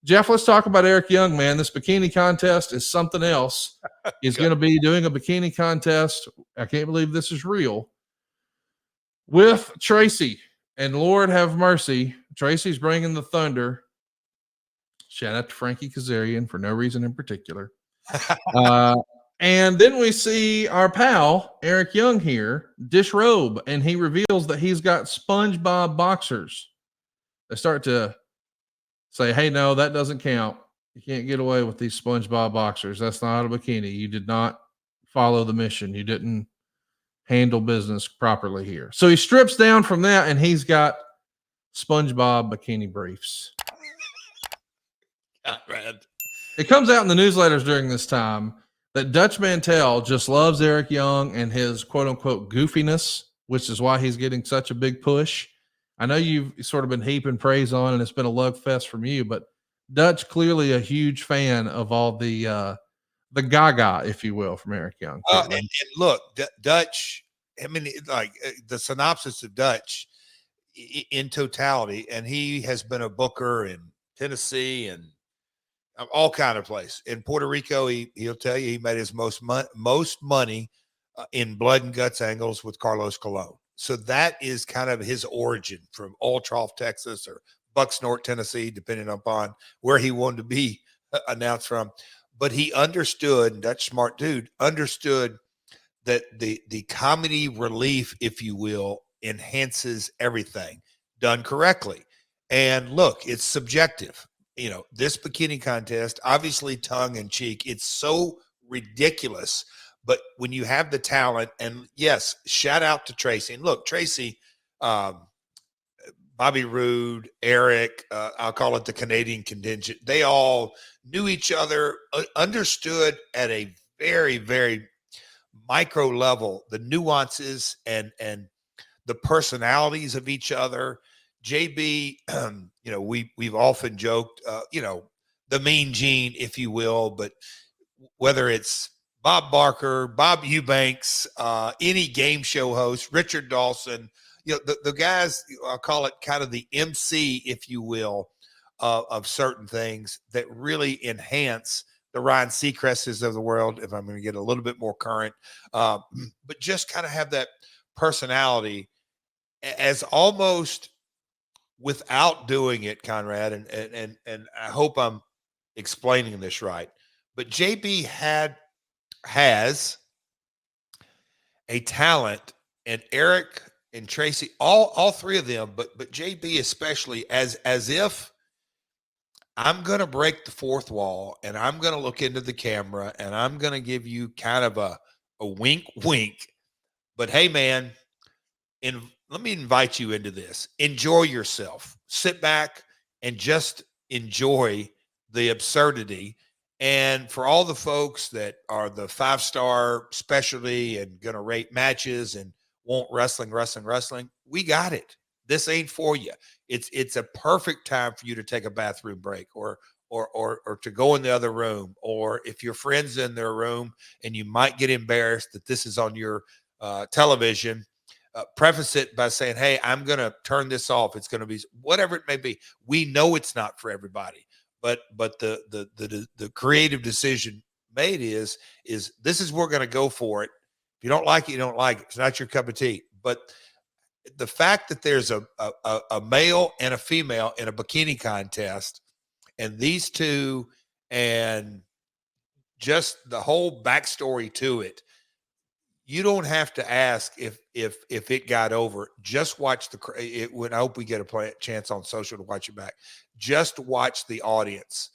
Jeff, let's talk about Eric Young, man. This bikini contest is something else. He's going to be doing a bikini contest. I can't believe this is real with Tracy. And Lord have mercy, Tracy's bringing the thunder. Shout out to Frankie Kazarian for no reason in particular. And then we see our pal, Eric Young here, disrobe, and he reveals that he's got SpongeBob boxers. They start to say, hey, no, that doesn't count. You can't get away with these SpongeBob boxers. That's not a bikini. You did not follow the mission. You didn't handle business properly here. So he strips down from that, and he's got SpongeBob bikini briefs. It comes out in the newsletters during this time that Dutch Mantel just loves Eric Young and his quote unquote goofiness, which is why he's getting such a big push. I know you've sort of been heaping praise on, and it's been a love fest from you, but Dutch clearly a huge fan of all the gaga, if you will, from Eric Young. And look, Dutch, I mean, like the synopsis of Dutch in totality, and he has been a booker in Tennessee and all kind of place. In Puerto Rico, he'll tell you he made his most money in blood and guts angles with Carlos Colon. So that is kind of his origin from Oil Trough, Texas, or Bucksnort, Tennessee, depending upon where he wanted to be announced from. But he understood, Dutch smart dude, understood that the comedy relief, if you will, enhances everything done correctly. And look, it's subjective. You know, this bikini contest, obviously tongue in cheek, it's so ridiculous. But when you have the talent, and yes, shout out to Tracy. And look, Tracy, Bobby Roode, Eric, I'll call it the Canadian contingent. They all knew each other, understood at a very, very micro level the nuances and the personalities of each other. JB, you know, we've often joked, you know, the mean gene, if you will, but whether it's Bob Barker, Bob Eubanks, any game show host, Richard Dawson, you know, the guys, I'll call it kind of the MC, if you will, of certain things that really enhance the Ryan Seacrests of the world, if I'm going to get a little bit more current, but just kind of have that personality as almost without doing it, Conrad, and I hope I'm explaining this right, but JB has a talent, and Eric and Tracy, all three of them, but JB especially, as if I'm going to break the fourth wall and I'm going to look into the camera and I'm going to give you kind of a wink, wink. But hey, man, let me invite you into this. Enjoy yourself. Sit back and just enjoy the absurdity. And for all the folks that are the 5-star specialty and going to rate matches and want wrestling, we got it. This ain't for you. It's a perfect time for you to take a bathroom break or to go in the other room, or if your friend's in their room and you might get embarrassed that this is on your television, preface it by saying, hey, I'm going to turn this off. It's going to be whatever it may be. We know it's not for everybody, but the creative decision made is this is, we're going to go for it. If you don't like it, you don't like it. It's not your cup of tea. But the fact that there's a male and a female in a bikini contest, and these two, and just the whole backstory to it, you don't have to ask if it got over. Just watch I hope we get a chance on social to watch it back. Just watch the audience.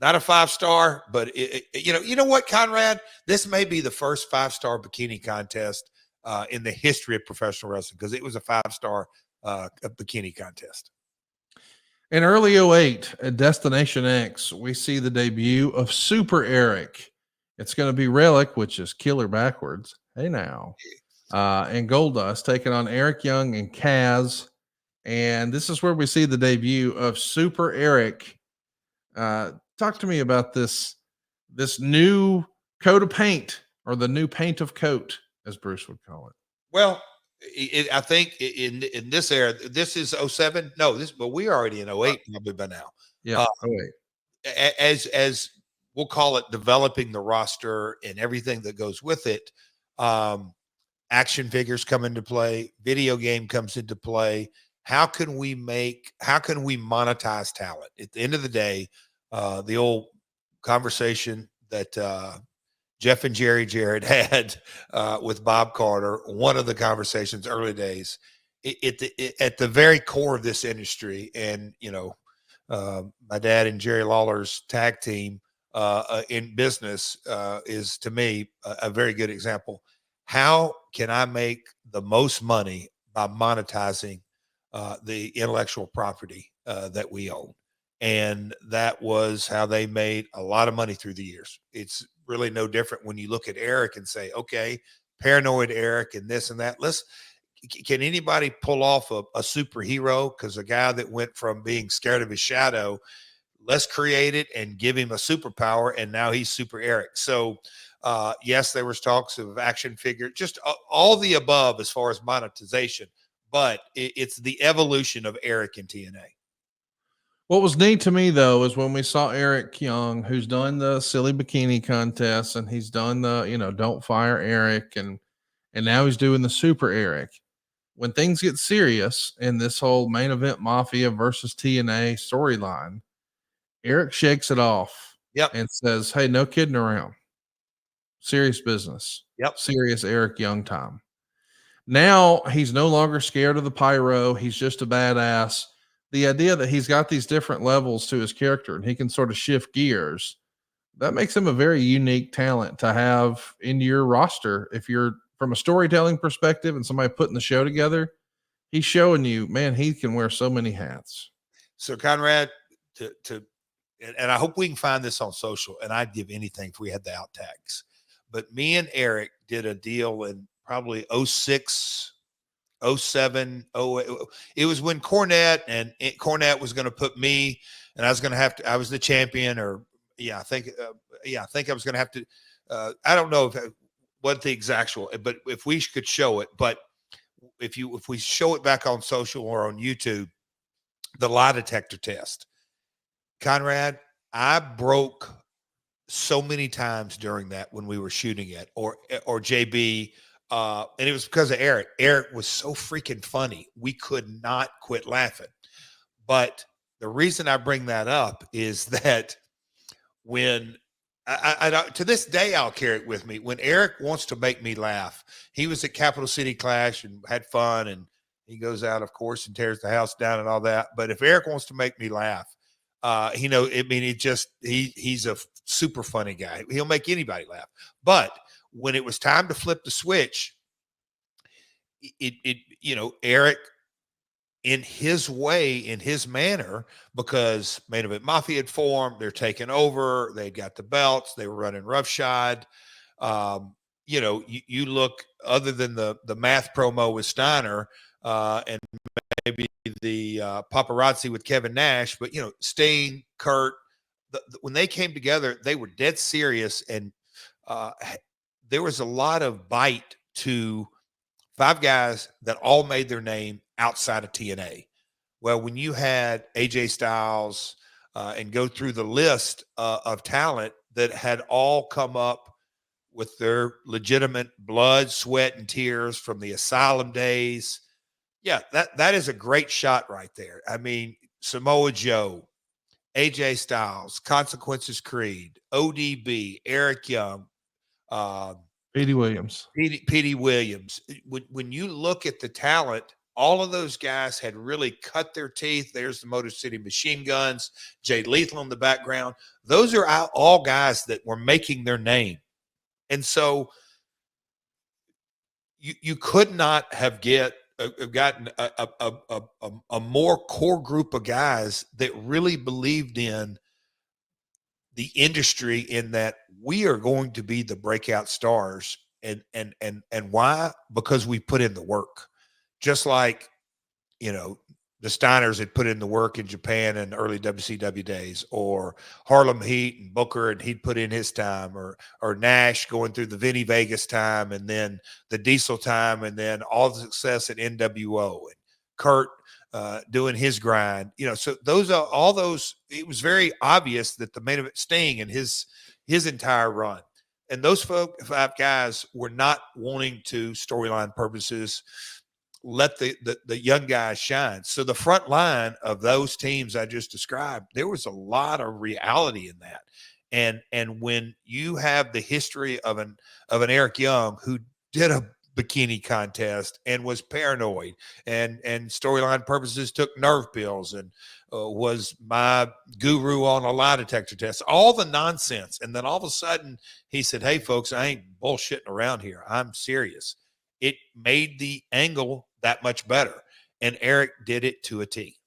Not a 5-star, but you know what, Conrad? This may be the first 5-star bikini contest in the history of professional wrestling, because it was a 5-star bikini contest. In early 2008 at Destination X, we see the debut of Super Eric. It's going to be Relic, which is killer backwards. Hey now. And Goldust taking on Eric Young and Kaz. And this is where we see the debut of Super Eric. Talk to me about this new coat of paint, or the new paint of coat, as Bruce would call it. Well, I think in this era, this is 07. No, but we're already in 08 probably by now. Yeah. Uh, Oh wait. as we'll call it, developing the roster and everything that goes with it. Action figures come into play, video game comes into play. How can we monetize talent? At the end of the day, the old conversation that Jeff and Jarrett had with Bob Carter, one of the conversations early days, at the very core of this industry. And, my dad and Jerry Lawler's tag team in business is, to me, a very good example. How can I make the most money by monetizing the intellectual property that we own? And that was how they made a lot of money through the years. It's really no different when you look at Eric and say, okay, paranoid Eric and this and that. Can anybody pull off a superhero? Because a guy that went from being scared of his shadow, let's create it and give him a superpower, and now he's Super Eric. So yes, there was talks of action figure, just all the above as far as monetization, but it's the evolution of Eric and TNA. What was neat to me though is when we saw Eric Young, who's done the silly bikini contest and he's done the, don't fire Eric, and now he's doing the super Eric. When things get serious in this whole main event mafia versus TNA storyline, Eric shakes it off Yep. and says, "Hey, no kidding around. Serious business. Yep. Serious Eric Young time." Now he's no longer scared of the pyro. He's just a badass. The idea that he's got these different levels to his character and he can sort of shift gears, that makes him a very unique talent to have in your roster. If you're from a storytelling perspective and somebody putting the show together, he's showing you, man, he can wear so many hats. So Conrad, and I hope we can find this on social, and I'd give anything if we had the outtakes. But me and Eric did a deal in probably 06, 07, 08. It was when Cornette was going to put me, and I was going to have to, I was the champion, or I think I was going to have to, I don't know what the exact, but if we could show it, but if we show it back on social or on YouTube, the lie detector test. Conrad, I broke so many times during that when we were shooting it, or JB, and it was because of Eric. Eric was so freaking funny. We could not quit laughing. But the reason I bring that up is that when I to this day, I'll carry it with me. When Eric wants to make me laugh, he was at Capital City Clash and had fun, and he goes out, of course, and tears the house down and all that. But if Eric wants to make me laugh, he's a super funny guy. He'll make anybody laugh. But when it was time to flip the switch, Eric, in his way, in his manner, because Main Event Mafia had formed, they're taking over, they got the belts, they were running roughshod. You look, other than the math promo with Steiner, and maybe the paparazzi with Kevin Nash, but Sting, Kurt, when they came together, they were dead serious, and there was a lot of bite to five guys that all made their name outside of TNA. Well, when you had AJ Styles and go through the list of talent that had all come up with their legitimate blood, sweat, and tears from the Asylum days, yeah, that is a great shot right there. I mean, Samoa Joe, AJ Styles, Consequences Creed, ODB, Eric Young, Petey Williams. Petey Williams. When you look at the talent, all of those guys had really cut their teeth. There's the Motor City Machine Guns, Jay Lethal in the background. Those are all guys that were making their name. And so you could not have gotten a more core group of guys that really believed in the industry, in that we are going to be the breakout stars. And why? Because we put in the work. Just like, the Steiners had put in the work in Japan in early WCW days, or Harlem Heat and Booker, and he'd put in his time, or Nash going through the Vinny Vegas time, and then the Diesel time, and then all the success at NWO, and Kurt doing his grind. So those are all those. It was very obvious that the main event Sting and his entire run, and those five guys were not wanting to, storyline purposes, let the young guys shine. So the front line of those teams I just described, there was a lot of reality in that. And when you have the history of an Eric Young who did a bikini contest and was paranoid and storyline purposes took nerve pills and was my guru on a lie detector test, all the nonsense. And then all of a sudden he said, hey folks, I ain't bullshitting around here. I'm serious. It made the angle that much better. And Eric did it to a T.